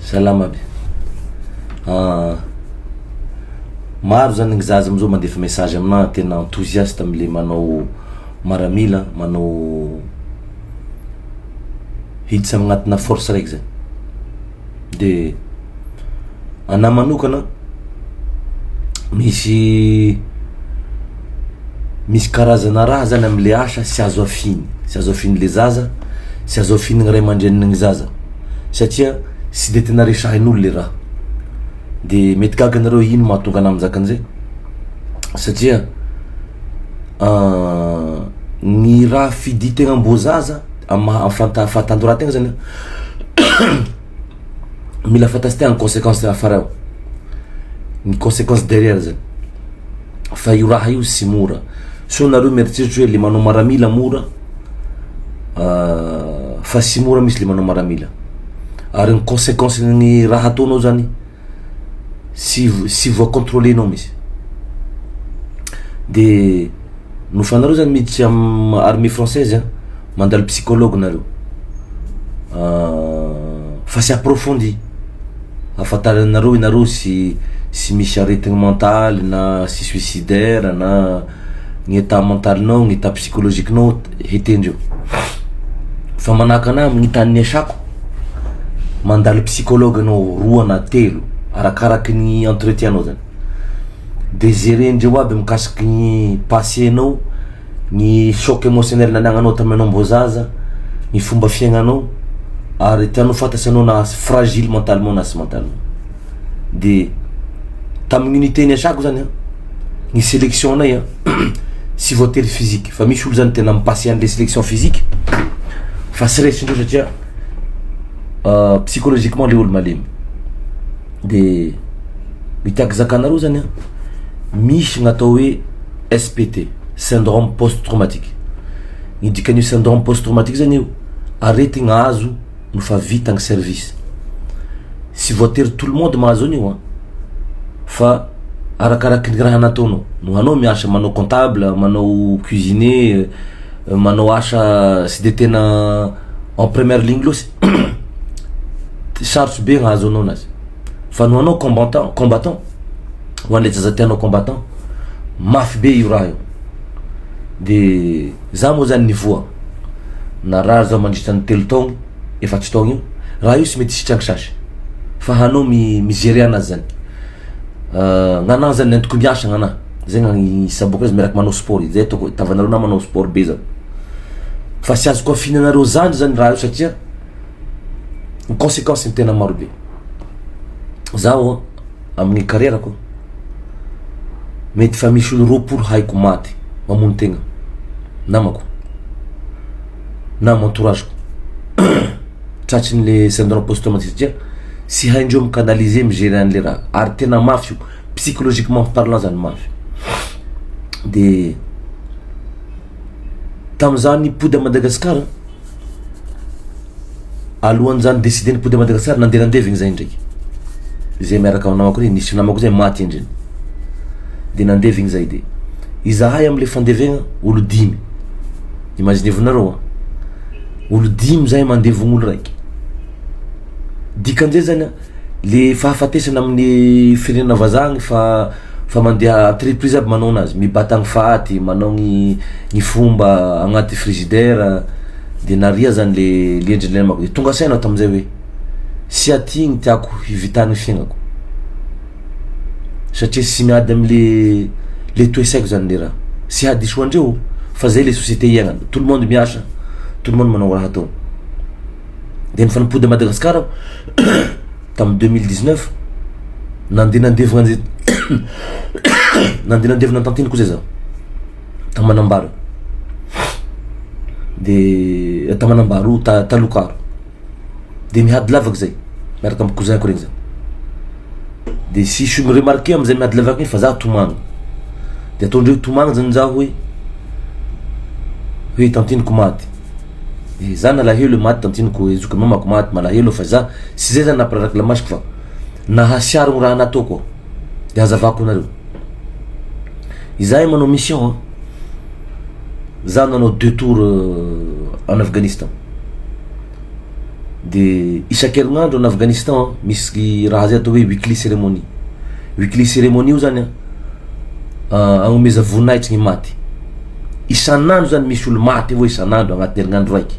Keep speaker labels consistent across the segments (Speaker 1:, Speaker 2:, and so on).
Speaker 1: Salama aby. Maro zany gny zaza amizao mandefa message amina tena enthousiaste amle manao maramila, manao hiditsy amagnatina force raiky zany. De ana manokana misy karazana raha zany amle asa sy azo afiny le zaza, sy azo afiny gny ray aman-dreniny zaza satria sy de tena resahin'olo le raha. De mety gaga nareo ino mahatonga ana mizaka an'izay satria gny raha fiditegna mbo zaza fahatandorategna zany mila fantatsitegna ny conséquence afara ny conséquence derrière zany, fa io raha io sy mora. So nareo mieritseritsy hoe le manao maramila mora, fa sy mora misy le manao maramila, ary ny conséquence ny raha ataonao zany sy voacontrôlenao misy. De nofanareo zany miditsy am armée française mandalo psychologue nareo, fa sy approfondi afantaranareo nareo sy misy aretigny mental na sy suicidaire na ny état mentalinao, ny état psychologiquenao hetendreo. Fa manahaka ana amin'ny tany niasako mandalo psychologue anao 2 na 3 arakaraky ny entretien-nao zany, de gérendreo aby mikasiky ny passé-nao, ny choc émotionnel nanagnanao taminao mbo zaza, ny fomba fiaignanao, ary tianao fantatsy anao na fragile mentalement na sy mentalement. De tamin'ny unité niasako zany ny sélection nay sy voatery physique, fa misy olo zany tena mipassé an'le sélection physique fa sy resindreo satria psychologiquement le olo malemy. De mitiaky zakanareo zany misy gn'atao hoe SPT, syndrome post-traumatique. Ny dikan'io syndrome post-traumatique zany io aretigny azo nofa vita gny service. Sy voatery tout le monde mahazo an'io fa arakaraky ny raha nataonao. No anao miasa manao comptable, manao cuisinier, manao asa sy de tena en première ligne loatsy sarotsy be gnahazo anao anazy. Fa no anao combattant ho an'le zaza tianao combattant, mafy be io raha io. De za moa zany nivoa narary zao mandritra ny 3 taogno 4 taogno io, raha io sy mety sitragny sasy fa hanao migérer anazy zany. Gn'anahy zany nentiko miasa gn'anahy zay gny saboko azy miaraky manao sport zay toko tavanareo na manao sport be zany, fa sy azoko afinanareo zany raha io satria ny conséquence ny tena maro be. Zaho amin'ny carrièrako mety fa misy olo 2 haiko maty mamono tegna, namako na entourageko tratrin'le syndrome post-traumatique satria sy haindreo micanaliser migérer an'le raha, ary tena mafy io psychologiquement parlant zany mafy. De tam'izany pody a Madagasikara, alohan'ny zany décidé ny pody a Madagasikara nandehandevigny zay ndraiky zay miaraka namako reny, nisy namako zay maty endriny de nandevigny zay. De izahay amle fandevegna olo 5, imaginevonareo olo 5 zay mandevogny olo raiky. Dikan'izay zany le fahafatesana amin'ny firenena vazagny fa mandeha entreprise aby manao anazy, mibatagny faty, manao ny fomba agnaty frigidaire. De naria zany le endriny le namako, de tonga sainao tam'izay hoe sy aty gny tiako hivitany fiaignako satria sy miady amle toesaiko zany le raha, sy hadiso andreo fa zay le société iagnana, tout le monde miasa, tout le monde manao raha atao. De ny fanimpody a Madagasikara tamy 2019 nandehandevina an'izay nandehandevina tantiniko zay zaho ta Manambaro, de ta Manambaro ta Lokaro, de mihady lavaky zay miaraka amy cousin ko regny zay. De si sy miremarqué am'izay mihady lavaky fa zaho tomagny, de ataondreo tomagny zany zaho hoe tantiniko maty, de za nalahelo maty tantiniko, ezoky mamako maty malahelo, fa za sy zay zany napararaky lamasiko fa nahasiaro gny raha nataoko de hazavako nareo. Izahay manao mission za nanao 2 tours en Afghanistan, De isan-kerinandro en Afghanistan misy raha zay atao hoe weekly cérémonie. Weekly cérémonie io zany agnomeza voninahitsy ny maty. Isan'andro zany misy olo maty avao isan'andro agnatin'ny herinandro raiky.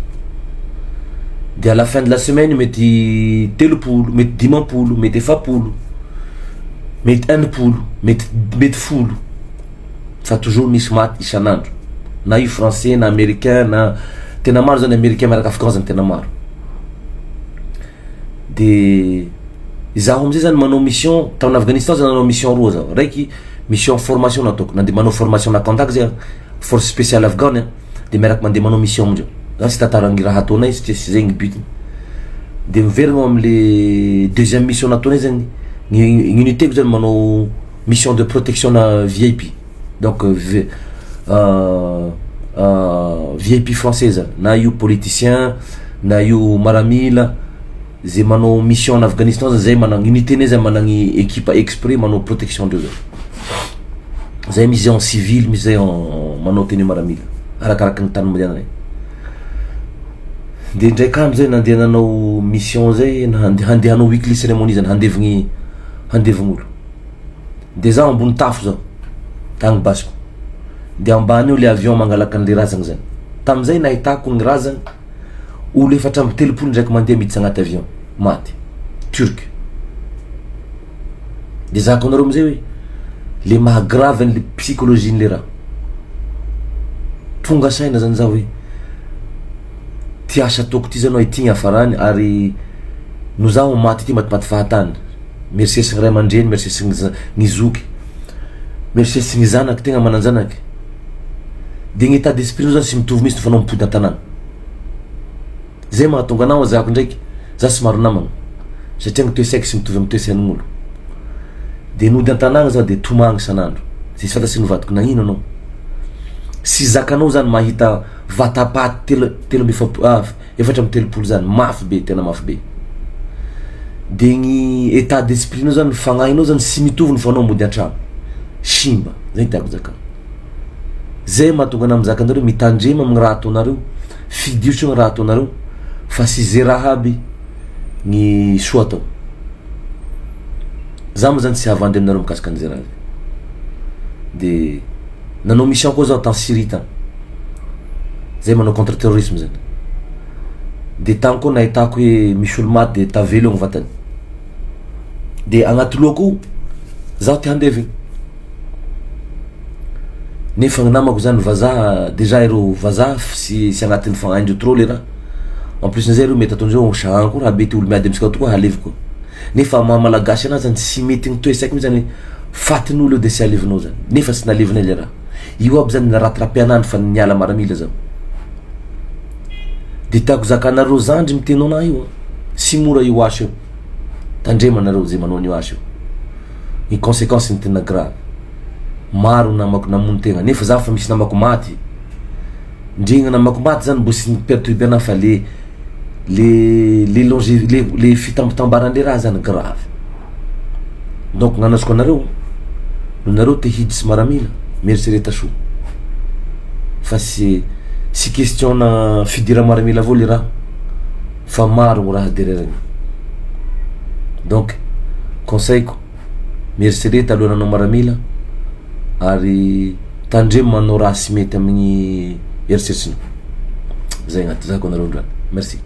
Speaker 1: De à la fin de la semaine mety 30, mety 50, mety 70, mety 100, mety 10. Fa toujours misy maty isan'andro. Na io français na américain na tena maro zany américain miaraka afghan zany tena maro. De zaho amizay zany manao mission tamin'ny Afghanistan zany manao mission roa zaho. Raiky mission formation nataoko, nandeha manao formation na contact zay force spéciale afghane de miaraka mandeha manao mission amindreo. Zany sy tantaran'ny raha ataonay satria sy zay ny but. De miverigna am'le deuxième mission nataonay zany ny unité ko zany manao mission de protection na VIP. Donc VIP français zany, na io politicien na io maramila zay manao mission en Afghanistan zay managny unité nay zay managny équipe exprès manao protection de zay. Zay misy en civil, misy zay en manao tenue maramila arakaraky ny tany mandehanay. De ndraiky amizay nandeha nanao mission zay handeha hanao weekly cérémonie zany handevigny olo. De zaho ambony tafo zao tagny basiko. De ambany eo le avion mangalaky an'le razagna zany. Tamizay nahitako ny razagna olo efatra amby 3 ndraiky mandeha miditsy agnaty avion maty turc. De zako anareo amizay hoe le maha grave ny psychologie le raha. Tonga saina zany zaho hoe ty asa ataoko ty zany itigny afarany ary no zaho maty ty matimaty fahatany. Merci sy ray aman-dreny, merci sy ny zoky, merci sy ny zanaky tegna manan-janaky. De ny état d'esprit zany sy mitovy misy fanao mipody an-tanàna. Zay mahatonga anao zako ndraiky za sy maro namagna satria ny toe-saiky sy mitovy amy toe-sain'olo. De nody an-tanàna zaho de tomagny isan'andro. Zay sy fantasy novadiko nagnino anao. Sy zakanao zany mahita vatapaty efatra amy 30 zany mafy be, tena mafy be. De ny état d'esprit nao zany fagnahinao zany sy mitovy ny fanao mody an-tragno. Simba, zay tiako zaka. Zay mahatonga anao mizaka anareo mitandrema amin'ny raha ataonareo, fidiotra ny raha ataonareo, fa sy zay raha aby ny soa atao. Za moa zany tsy havandy aminareo mikasika an'izay raha. De nanao mission koa zaho tany Syrie tany. Zay manao contre terrorisme zany. De tany koa nahitako hoe misy olo maty de tavelo eo ny vatany. De agnaty lohako zaho te handevy. Nefa ny namako zany vazaha, déjà ero vazaha sy agnatin'ny fagnaindreo trop le raha. En plus n'izay reo mety ataondreo sagna koa raha bety olo miady amitsika tokoa halevy koa. Nefa maha-malagasy anazy zany sy mety ny toe-saiky mihitsy zany fatin'olo eo de sy alevinao zany. Nefa sy nalevinay le raha. Io aby zany naratrapy anany fa niala maramila zaho. De tiako zakanareo zandry miteno anahy io. Sy mora io asa io. Tandrema anareo zay manao an'io asa io. Ny conséquence ny tena grave. Maro namako namono tegna nefa za fa misy namako maty. Ndregna namako maty zany mbo sy niperturbe anahy fa le fitambatambaran'le raha zany grave. Donc gn'anazoko anareo no nareo te hidy sy maramila mieritsereta soa. Fa sy question na fidira maramila avao le raha fa maro gny raha dererany. Donc conseil-ko mieritsereta aloha nanao maramila ary tandremo manao raha sy mety amin'ny eritseritsinao. Zay agnaty zako anareo androany. Merci.